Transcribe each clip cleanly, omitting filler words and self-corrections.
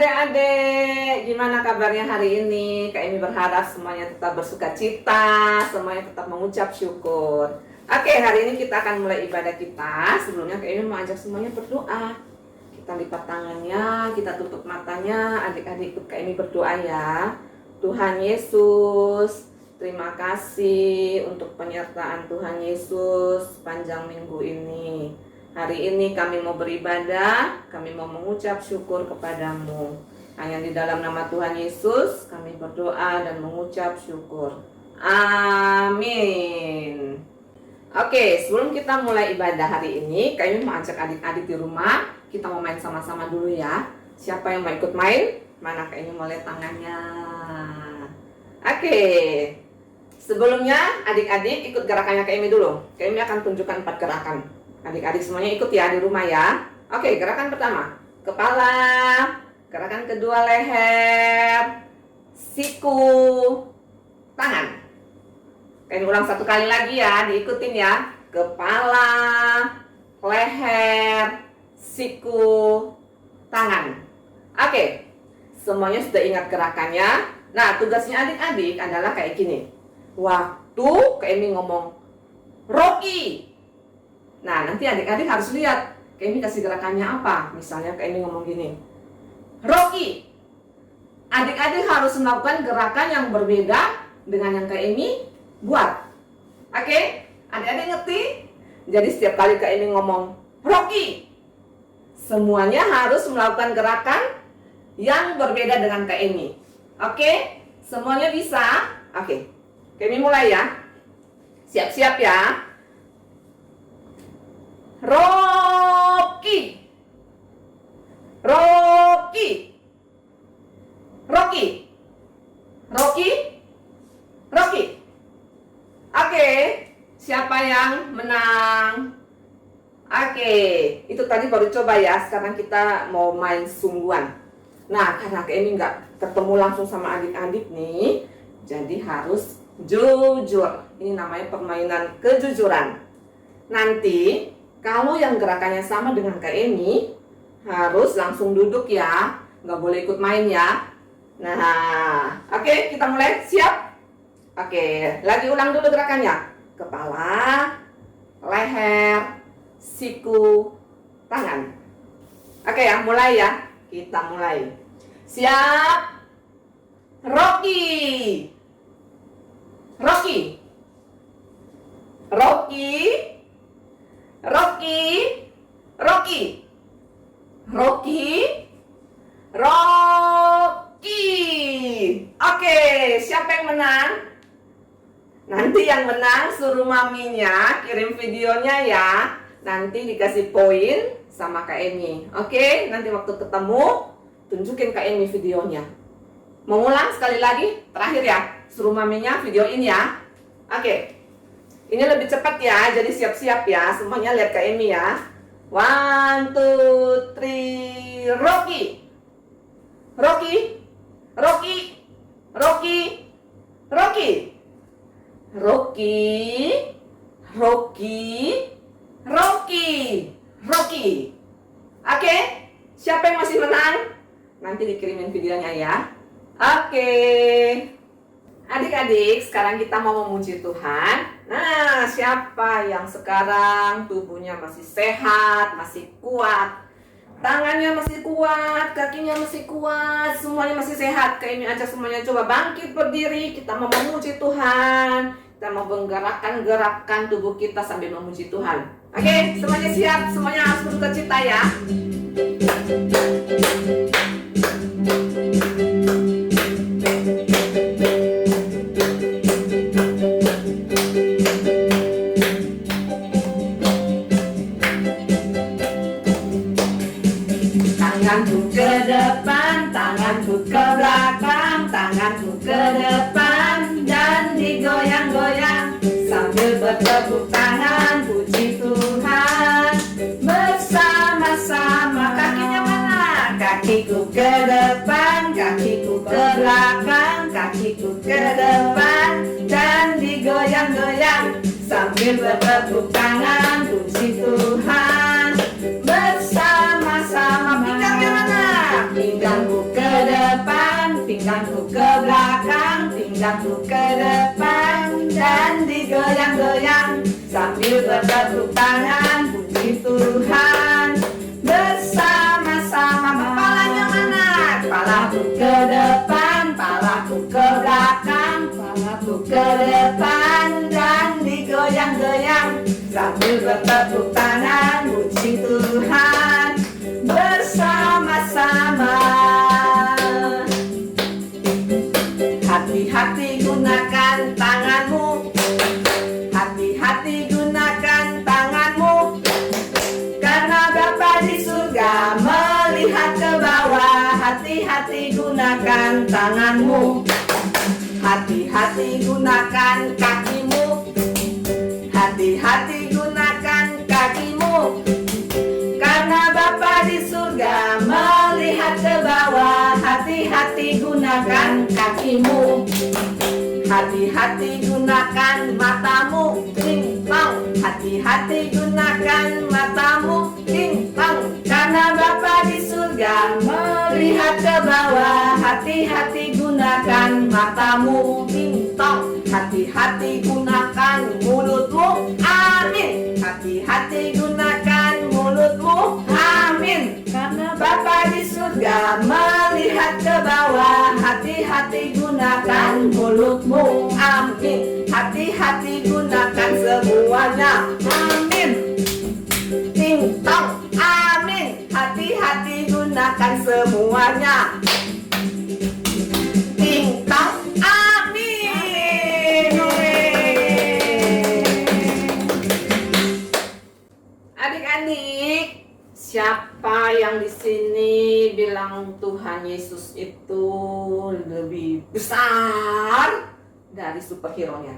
adik-adik, gimana kabarnya hari ini? Kak Emi berharap semuanya tetap bersuka cita, semuanya tetap mengucap syukur. Oke, hari ini kita akan mulai ibadah kita. Sebelumnya Kak Emi mau ajak semuanya berdoa. Kita lipat tangannya, kita tutup matanya, adik-adik ikut Kak Emi berdoa ya. Tuhan Yesus, terima kasih untuk penyertaan Tuhan Yesus sepanjang minggu ini. Hari ini kami mau beribadah, kami mau mengucap syukur kepadamu. Hanya di dalam nama Tuhan Yesus kami berdoa dan mengucap syukur. Amin. Oke, sebelum kita mulai ibadah hari ini, kami mau ajak adik-adik di rumah. Kita mau main sama-sama dulu ya. Siapa yang mau ikut main? Mana kayaknya mau lihat tangannya. Oke. Sebelumnya adik-adik ikut gerakannya Kak Emi dulu. Kak Emi akan tunjukkan 4 gerakan. Adik-adik semuanya ikut ya di rumah ya. Oke, gerakan pertama kepala, gerakan kedua leher, siku, tangan. Kalian ulang 1 kali lagi ya, diikutin ya. Kepala, leher, siku, tangan. Oke, semuanya sudah ingat gerakannya. Nah, tugasnya adik-adik adalah kayak gini. Waktu Kak Emi ngomong Rocky, nah, nanti adik-adik harus lihat Kak Emi kasih gerakannya apa. Misalnya Kak Emi ngomong gini, Rocky. Adik-adik harus melakukan gerakan yang berbeda dengan yang Kak Emi buat. Oke? Adik-adik ngerti? Jadi setiap kali Kak Emi ngomong Rocky, semuanya harus melakukan gerakan yang berbeda dengan Kak Emi. Oke? Semuanya bisa? Oke. Kak Emi mulai ya. Siap-siap ya. Rocky, Rocky, Rocky, Rocky, Rocky. Oke, siapa yang menang? Oke, itu tadi baru coba ya. Sekarang kita mau main sungguhan. Nah, karena Kak Emi nggak ketemu langsung sama adik-adik nih, jadi harus jujur. Ini namanya permainan kejujuran. Nanti kalau yang gerakannya sama dengan Kak Emi, harus langsung duduk ya. Nggak boleh ikut main ya. Nah, oke, kita mulai. Siap? Oke, lagi ulang dulu gerakannya. Kepala, leher, siku, tangan. Oke ya, mulai ya. Kita mulai. Siap? Rocky, Rocky, Rocky, Rocky, Rocky, Rocky, Rocky. Oke, siapa yang menang? Nanti yang menang suruh maminya kirim videonya ya. Nanti dikasih poin sama Kak Emi. Oke, nanti waktu ketemu tunjukin Kak Emi videonya. Mau ulang sekali lagi? Terakhir ya, suruh maminya videoin ya. Oke. Ini lebih cepat ya, jadi siap-siap ya. Semuanya lihat Kak Emi ya. 1, 2, 3, Rocky, Rocky, Rocky, Rocky, Rocky, Rocky, Rocky, Rocky, Rocky. Oke, siapa yang masih menang? Nanti dikirimin videonya ya. Oke. Adik-adik, sekarang kita mau memuji Tuhan. Nah, siapa yang sekarang tubuhnya masih sehat, masih kuat, tangannya masih kuat, kakinya masih kuat, semuanya masih sehat? Kayaknya ajak semuanya coba bangkit berdiri. Kita mau memuji Tuhan. Kita mau menggerakkan gerakan tubuh kita sambil memuji Tuhan. Oke, semuanya siap? Semuanya harus bersuka cita ya. Tanganku ke depan, tanganku ke belakang, tanganku ke depan dan digoyang-goyang sambil bertepuk tangan puji Tuhan bersama-sama. Kakinya mana? Kakiku ke depan, kakiku ke belakang, kakiku ke depan dan digoyang-goyang sambil bertepuk tangan puji Tuhan bersama-sama. Pinggangnya mana? Pinggangku ke jatuh ke depan dan digoyang-goyang sambil bertepuk tangan puji Tuhan. Bersama-sama, kepalanya mana? Kepalaku ke depan, kepalaku ke belakang, kepalaku ke depan dan digoyang-goyang sambil bertepuk tangan puji Tuhan. Bersama-sama. Hati-hati gunakan tanganmu, hati-hati gunakan tanganmu, karena Bapa di surga melihat ke bawah. Hati-hati gunakan tanganmu, hati-hati gunakan kakimu, hati-hati gunakan kakimu, karena Bapa di surga melihat ke bawah. Hati-hati gunakan kakimu, hati-hati gunakan matamu, ding dong. Hati-hati gunakan matamu, ding dong, karena Bapa di surga melihat ke bawah. Hati-hati gunakan matamu, ding dong. Hati-hati gunakan mulutmu, amin. Hati-hati gunakan mulutmu, amin, karena Bapa di surga melihat ke bawah. Hati-hati gunakan mulutmu, amin. Hati-hati gunakan semuanya, amin. Ding dong, amin. Hati-hati gunakan semuanya. Ding dong, amin. Adik-adik, siapa yang di sini bilang Tuhan Yesus itu lebih besar dari superhero-nya?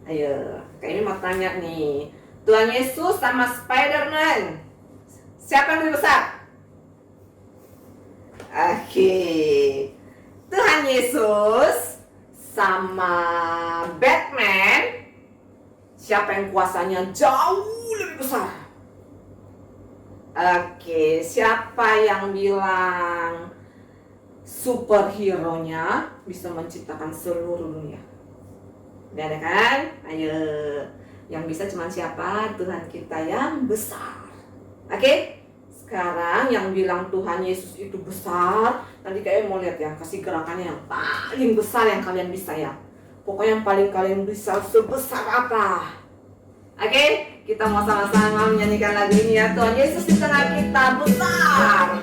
Ayo, kayaknya mau tanya nih, Tuhan Yesus sama Spider-Man, siapa yang lebih besar? Oke, Tuhan Yesus sama Batman, siapa yang kuasanya jauh lebih besar? Oke, siapa yang bilang superhero-nya bisa menciptakan seluruh dunia? Gak ada kan? Ayo, yang bisa cuma siapa? Tuhan kita yang besar. Oke, sekarang yang bilang Tuhan Yesus itu besar, nanti kalian mau lihat ya, kasih gerakannya yang paling besar yang kalian bisa ya. Pokoknya yang paling kalian bisa sebesar apa? Oke, kita mau sama-sama menyanyikan lagu ini ya. Tuhan Yesus di tengah kita besar.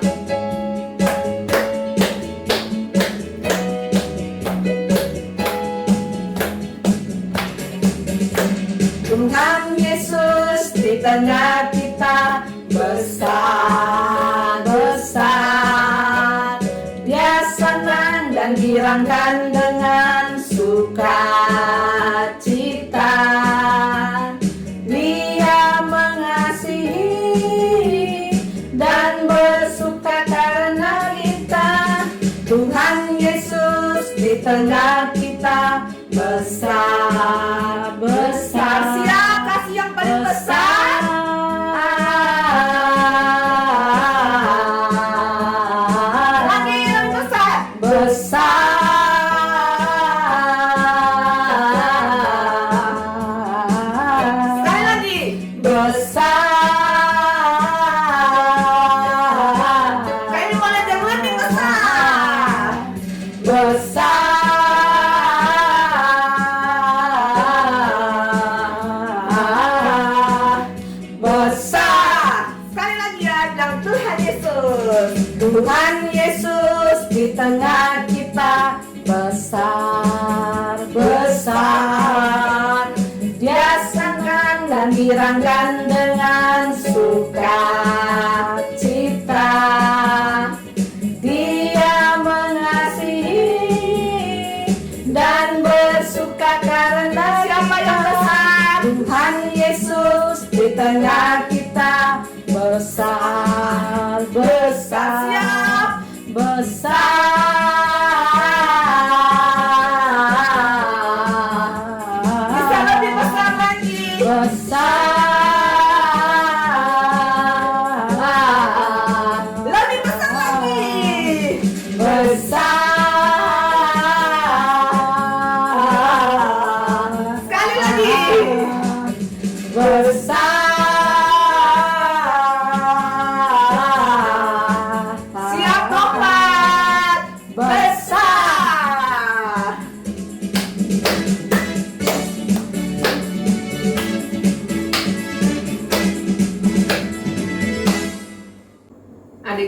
Tuhan Yesus di tengah kita besar, besar. Dia senang dan girangkan dengan sukacita. Dia mengasihi dan bersuka karena kita. Tuhan Yesus di tengah kita besar, besar. Siap, kasih yang paling besar. Lagi yang besar. Besar. Sekali lagi. Besar. Kayaknya mulai dari lebih besar. Besar. Tuhan Yesus di tengah kita besar, besar. Dia senang dan girangkan dengan sukacita. Dia mengasihi dan bersuka karena siapa yang besar? Tuhan Yesus di tengah kita besar, besar. Siap. Besar. Bisa lebih besar lagi. Besar. Lebih besar lagi. Besar.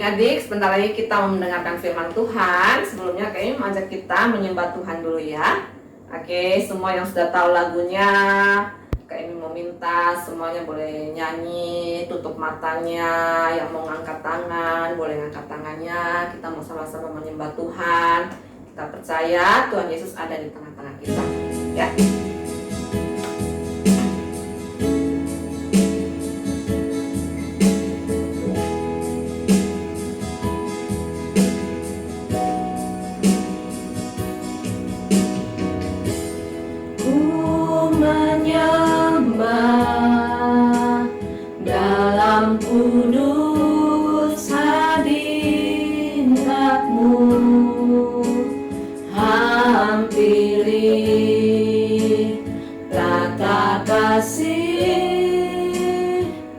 adik-adik, sebentar lagi kita mau mendengarkan firman Tuhan. Sebelumnya kayaknya mengajak kita menyembah Tuhan dulu ya. Oke, semua yang sudah tahu lagunya, kayaknya mau minta semuanya boleh nyanyi, tutup matanya. Yang mau ngangkat tangan, boleh ngangkat tangannya. Kita mau sama-sama menyembah Tuhan. Kita percaya Tuhan Yesus ada di tengah-tengah kita. Ya. Kudus hadirat-Mu, hampiri tata kasih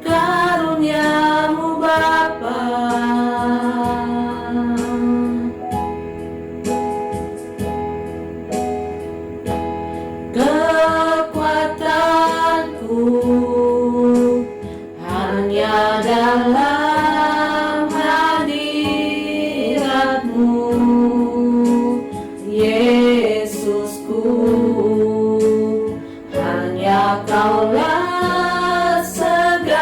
karunia-Mu Bapa. Kekuatanku hanya dalam hadirat-Mu, Yesusku, hanya Kaulah segalanya.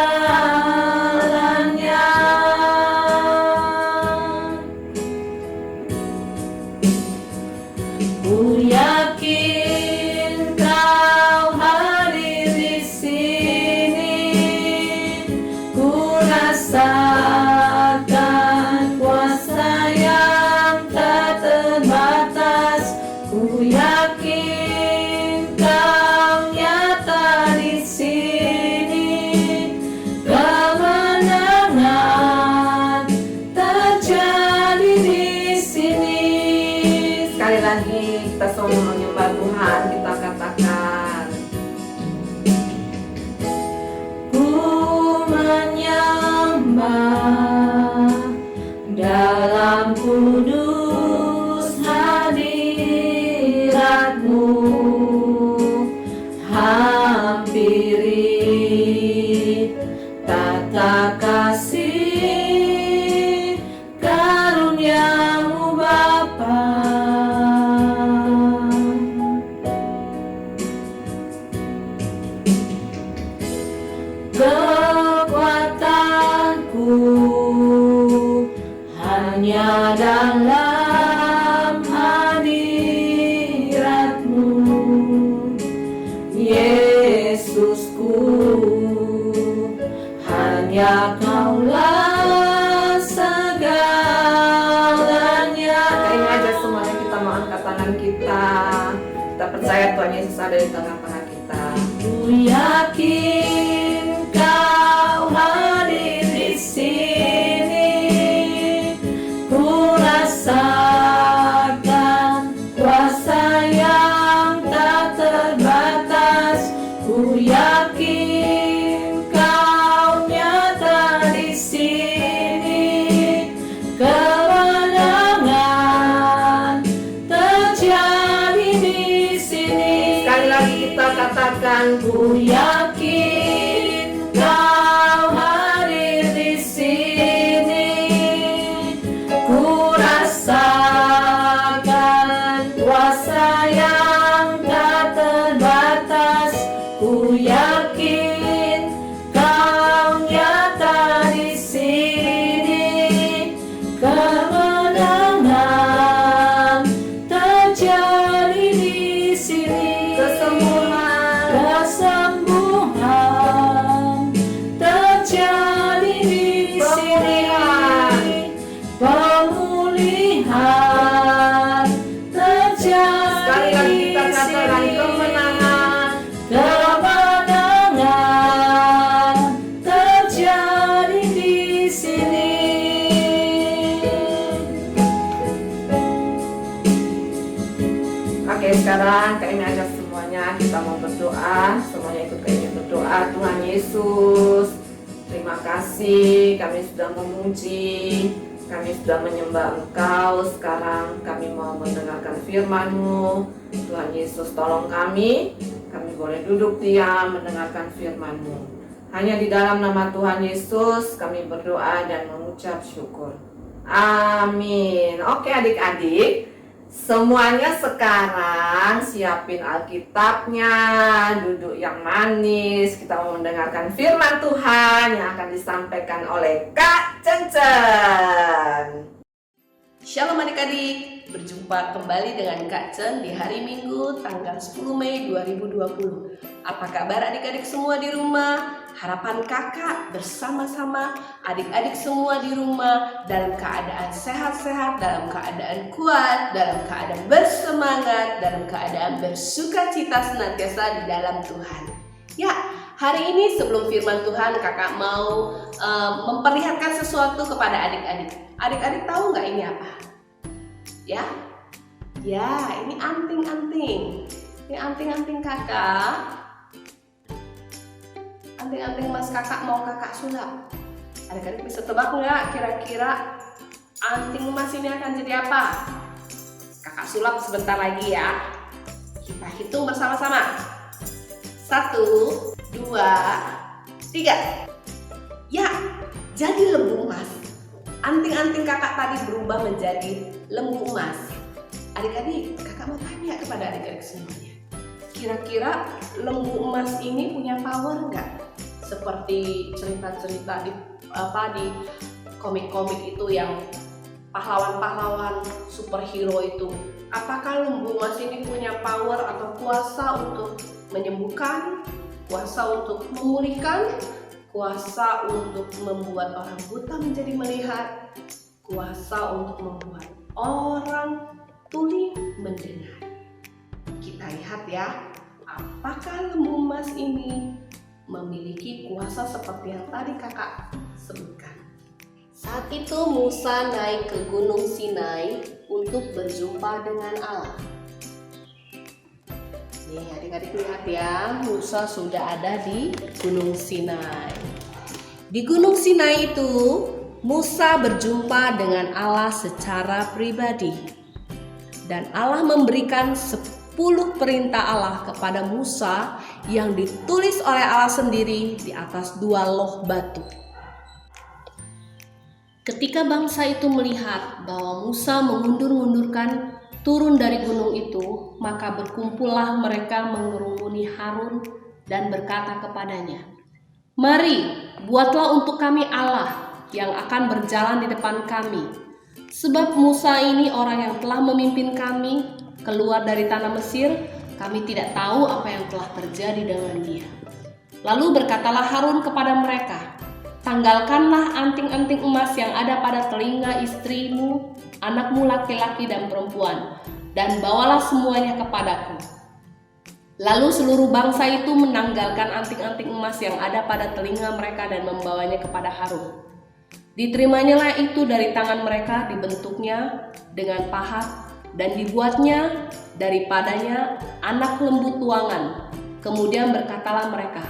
Ku yakin Kau hadir di sini, ku rasakan kuasa yang tak terbatas. Ku yakin Kau nyata di sini, kemenangan terjadi di sini. Sekali lagi kita semua menyembah Tuhan, kita katakan, Ku menyembah dalam kudus hadirat-Mu, hampiri tata kasih karunia-Mu Bapa. Kekuatanku hanya dalam hadirat-Mu, Yesusku, hanya Kaulah segalanya. kayaknya aja semuanya kita mau angkat tangan kita. Kita percaya Tuhan Yesus ada di tengah-tengah kita. Ku yakin Kau hadir di sini, ku rasakan kuasa yang tak terbatas. Ku yakin Kau nyata di sini, kemenangan terjadi di sini. Sekali lagi kita katakan, Ku yakin Kau hadir di sini, ku rasakan kuasa yang tak terbatas. Ku yakin Kau nyata di sini, kemenangan terjadi di sini. Kesembuhan terjadi di sini, pemulihan sekali terjadi lagi di kita katakan, sini, kemenangan. kemenangan terjadi di sini. Oke, sekarang kayaknya ajak semuanya kita mau berdoa. Semuanya ikut kayaknya berdoa. Tuhan Yesus, terima kasih kami sudah memuji, kami sudah menyembah Engkau. Sekarang kami mau mendengarkan firman-Mu. Tuhan Yesus, tolong kami boleh duduk diam mendengarkan firman-Mu. Hanya di dalam nama Tuhan Yesus kami berdoa dan mengucap syukur. Amin. Oke adik-adik, semuanya sekarang siapin Alkitabnya, duduk yang manis. Kita mau mendengarkan firman Tuhan yang akan disampaikan oleh Kak Cencen. Shalom adik-adik, berjumpa kembali dengan Kak Cen di hari Minggu tanggal 10 Mei 2020. Apa kabar adik-adik semua di rumah? Harapan kakak bersama-sama adik-adik semua di rumah dalam keadaan sehat-sehat, dalam keadaan kuat, dalam keadaan bersemangat, dalam keadaan bersukacita senantiasa di dalam Tuhan. Ya, hari ini sebelum firman Tuhan kakak mau memperlihatkan sesuatu kepada adik-adik. Adik-adik tahu nggak ini apa? Ya, ini anting-anting. Ini anting-anting kakak. Anting-anting emas kakak mau kakak sulap. Adik-adik bisa tebak nggak kira-kira anting emas ini akan jadi apa? Kakak sulap sebentar lagi ya. Kita hitung bersama-sama. 1, 2, 3. Ya, jadi lembu emas. Anting-anting kakak tadi berubah menjadi lembu emas. Adik-adik, kakak mau tanya kepada adik-adik semuanya. Kira-kira lembu emas ini punya power nggak? Seperti cerita-cerita di komik-komik itu yang pahlawan-pahlawan superhero itu. Apakah lembu emas ini punya power atau kuasa untuk menyembuhkan, kuasa untuk memulihkan, kuasa untuk membuat orang buta menjadi melihat, kuasa untuk membuat orang tuli mendengar? Kita lihat ya, apakah lembu emas ini memiliki kuasa seperti yang tadi kakak sebutkan. Saat itu Musa naik ke Gunung Sinai untuk berjumpa dengan Allah. Nih adik-adik lihat ya, Musa sudah ada di Gunung Sinai. Di Gunung Sinai itu Musa berjumpa dengan Allah secara pribadi. Dan Allah memberikan 10 perintah Allah kepada Musa yang ditulis oleh Allah sendiri di atas 2 loh batu. Ketika bangsa itu melihat bahwa Musa mengundur-undurkan turun dari gunung itu, maka berkumpullah mereka mengerumuni Harun dan berkata kepadanya, "Mari, buatlah untuk kami Allah yang akan berjalan di depan kami. Sebab Musa ini orang yang telah memimpin kami keluar dari tanah Mesir, kami tidak tahu apa yang telah terjadi dengan dia." Lalu berkatalah Harun kepada mereka, "Tanggalkanlah anting-anting emas yang ada pada telinga istrimu, anakmu laki-laki dan perempuan, dan bawalah semuanya kepadaku." Lalu seluruh bangsa itu menanggalkan anting-anting emas yang ada pada telinga mereka dan membawanya kepada Harun. Diterimanya itu dari tangan mereka, dibentuknya dengan pahat, dan dibuatnya daripadanya anak lembu tuangan. Kemudian berkatalah mereka,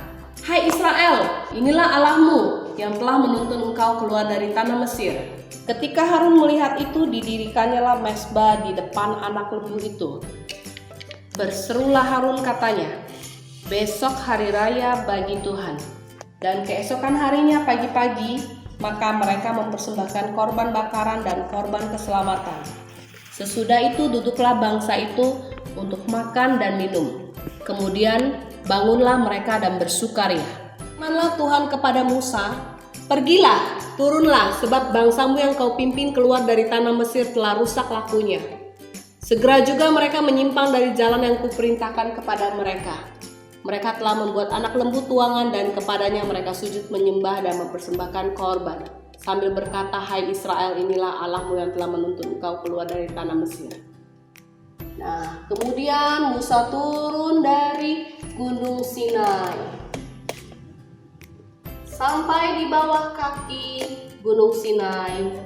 "Hai Israel, inilah Allahmu yang telah menuntun engkau keluar dari tanah Mesir." Ketika Harun melihat itu, didirikannya mezbah di depan anak lembu itu. Berserulah Harun katanya, "Besok hari raya bagi Tuhan." Dan keesokan harinya pagi-pagi, maka mereka mempersembahkan korban bakaran dan korban keselamatan. Sesudah itu duduklah bangsa itu untuk makan dan minum. Kemudian bangunlah mereka dan bersukaria. Firman Tuhan kepada Musa, "Pergilah, turunlah, sebab bangsamu yang kau pimpin keluar dari tanah Mesir telah rusak lakunya." Segera juga mereka menyimpang dari jalan yang kuperintahkan kepada mereka. Mereka telah membuat anak lembu tuangan dan kepadanya mereka sujud menyembah dan mempersembahkan korban, sambil berkata, "Hai Israel, inilah Allahmu yang telah menuntun engkau keluar dari tanah Mesir." Nah, kemudian Musa turun dari Gunung Sinai. Sampai di bawah kaki Gunung Sinai.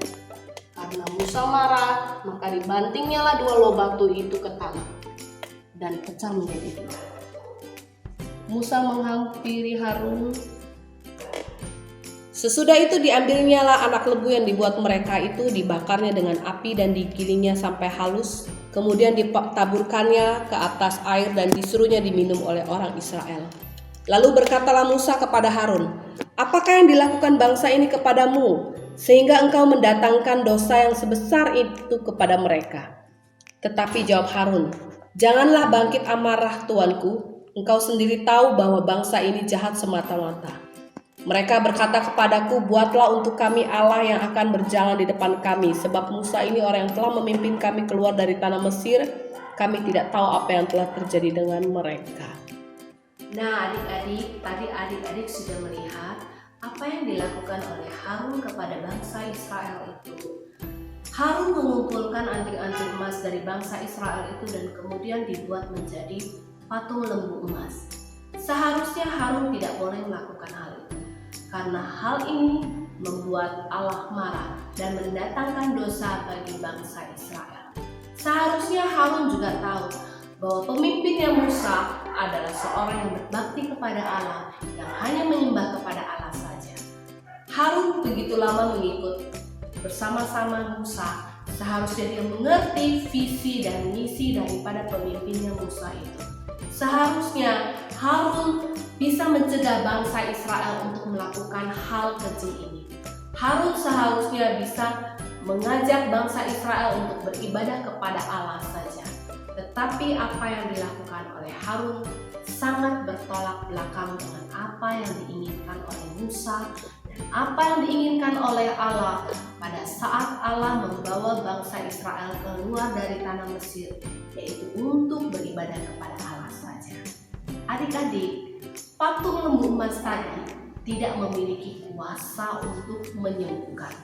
Karena Musa marah, maka dibantingnya 2 loh batu itu ke tanah dan pecah menjadi 2. Musa menghampiri Harun. Sesudah itu diambilnya anak lembu yang dibuat mereka itu, dibakarnya dengan api dan digilingnya sampai halus. Kemudian ditaburkannya ke atas air dan disuruhnya diminum oleh orang Israel. Lalu berkatalah Musa kepada Harun, "Apakah yang dilakukan bangsa ini kepadamu? sehingga engkau mendatangkan dosa yang sebesar itu kepada mereka?" Tetapi jawab Harun, "Janganlah bangkit amarah tuanku, engkau sendiri tahu bahwa bangsa ini jahat semata-mata. Mereka berkata kepadaku, 'Buatlah untuk kami Allah yang akan berjalan di depan kami, sebab Musa ini orang yang telah memimpin kami keluar dari tanah Mesir. Kami tidak tahu apa yang telah terjadi dengan mereka.'" Nah, adik-adik, tadi adik-adik sudah melihat apa yang dilakukan oleh Harun kepada bangsa Israel itu. Harun mengumpulkan anting-anting emas dari bangsa Israel itu dan kemudian dibuat menjadi patung lembu emas. Seharusnya Harun tidak boleh melakukan hal itu, karena hal ini membuat Allah marah dan mendatangkan dosa bagi bangsa Israel. Seharusnya Harun juga tahu bahwa pemimpinnya Musa adalah seorang yang berbakti kepada Allah, yang hanya menyembah kepada Allah saja. Harun begitu lama mengikut bersama-sama Musa, seharusnya dia mengerti visi dan misi daripada pemimpinnya Musa itu. Seharusnya Harun bisa mencegah bangsa Israel untuk melakukan hal keji ini. Harun seharusnya bisa mengajak bangsa Israel untuk beribadah kepada Allah saja. Tetapi apa yang dilakukan oleh Harun sangat bertolak belakang dengan apa yang diinginkan oleh Musa dan apa yang diinginkan oleh Allah pada saat Allah membawa bangsa Israel keluar dari tanah Mesir, yaitu untuk beribadah kepada Allah saja. Adik-adik, patung lembu emas tadi tidak memiliki kuasa untuk menyembuhkan,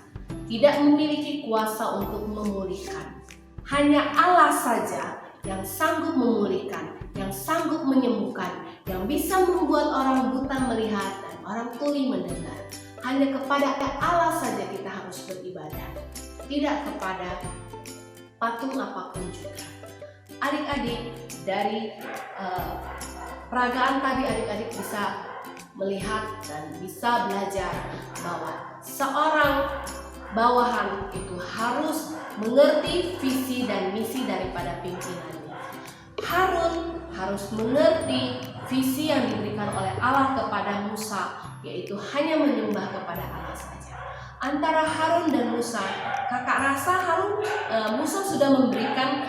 tidak memiliki kuasa untuk memulihkan. Hanya Allah saja yang sanggup memulihkan, yang sanggup menyembuhkan, yang bisa membuat orang buta melihat dan orang tuli mendengar. Hanya kepada Allah saja kita harus beribadah, tidak kepada patung apapun juga. Adik-adik, dari peragaan tadi adik-adik bisa melihat dan bisa belajar bahwa seorang bawahan itu harus mengerti visi dan misi daripada pimpinannya. Harun harus mengerti visi yang diberikan oleh Allah kepada Musa, yaitu hanya menyembah kepada Allah saja. Antara Harun dan Musa, kakak rasa Musa sudah memberikan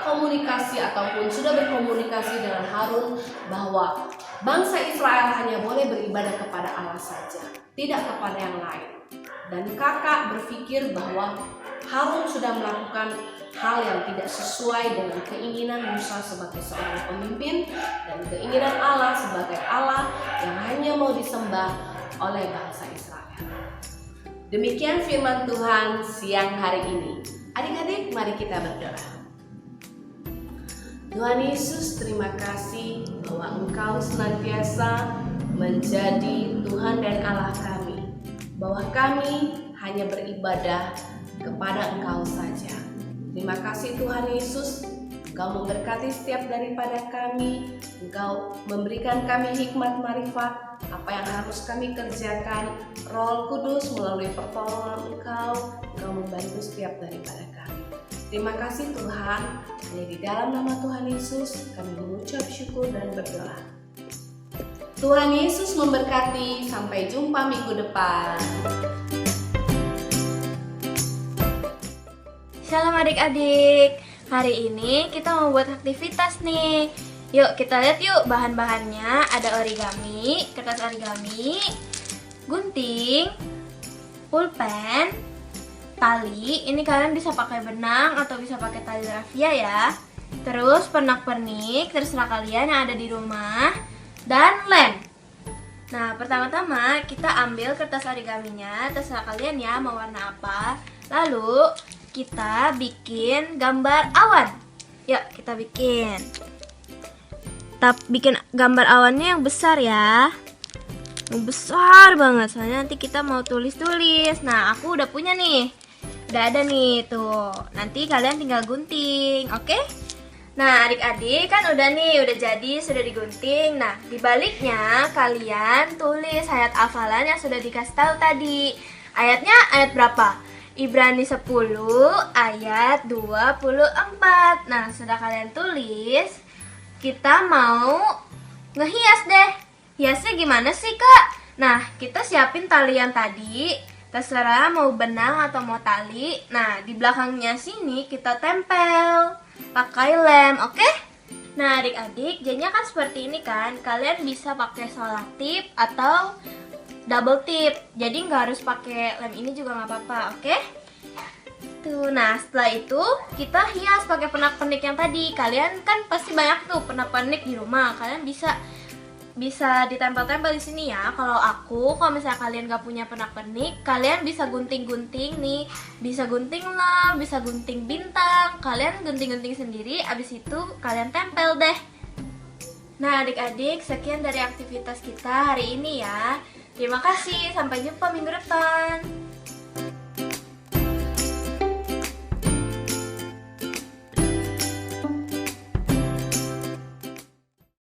komunikasi ataupun sudah berkomunikasi dengan Harun bahwa bangsa Israel hanya boleh beribadah kepada Allah saja, tidak kepada yang lain. Dan kakak berpikir bahwa Harun sudah melakukan hal yang tidak sesuai dengan keinginan Musa sebagai seorang pemimpin dan keinginan Allah sebagai Allah yang hanya mau disembah oleh bangsa Israel. Demikian firman Tuhan siang hari ini. Adik-adik, mari kita berdoa. Tuhan Yesus, terima kasih bahwa Engkau senantiasa menjadi Tuhan dan Allah kami, bahwa kami hanya beribadah kepada Engkau saja. Terima kasih Tuhan Yesus, Engkau memberkati setiap daripada kami, Engkau memberikan kami hikmat marifat, apa yang harus kami kerjakan. Roh Kudus melalui pertolongan Engkau membantu setiap daripada kami. Terima kasih Tuhan, hanya di dalam nama Tuhan Yesus kami mengucap syukur dan berdoa. Tuhan Yesus memberkati, sampai jumpa minggu depan. Shalom adik-adik, hari ini kita mau buat aktivitas nih. Yuk kita lihat yuk bahan-bahannya. Ada origami, kertas origami, gunting, pulpen, tali. Ini kalian bisa pakai benang atau bisa pakai tali raffia ya. Terus pernak-pernik, terserah kalian yang ada di rumah. Dan lem. Nah pertama-tama kita ambil kertas origaminya, terserah kalian ya mau warna apa. Lalu kita bikin gambar awan. Yuk kita bikin. Bikin gambar awannya yang besar ya. Yang besar banget, soalnya nanti kita mau tulis-tulis. Nah aku udah punya nih. Udah ada nih tuh. Nanti kalian tinggal gunting, oke? Nah adik-adik kan udah nih, udah jadi, sudah digunting. Nah di baliknya kalian tulis ayat hafalan yang sudah dikasih tahu tadi. Ayatnya ayat berapa? Ibrani 10 ayat 24. Nah sudah kalian tulis, kita mau ngehias deh. Hiasnya gimana sih kak? Nah kita siapin talian tadi. Terserah mau benang atau mau tali. Nah, di belakangnya sini kita tempel pakai lem, oke? Nah, adik-adik, jadinya kan seperti ini kan. Kalian bisa pakai selotip atau double tip. Jadi nggak harus pakai lem ini juga nggak apa-apa, oke? Tuh, nah setelah itu kita hias pakai pernak-pernik yang tadi. Kalian kan pasti banyak tuh pernak-pernik di rumah. Kalian bisa ditempel-tempel di sini ya. Kalau misalnya kalian gak punya pernak-pernik, kalian bisa gunting-gunting nih. Bisa gunting lem, bisa gunting bintang. Kalian gunting-gunting sendiri, abis itu kalian tempel deh. Nah adik-adik, sekian dari aktivitas kita hari ini ya. Terima kasih, sampai jumpa minggu depan.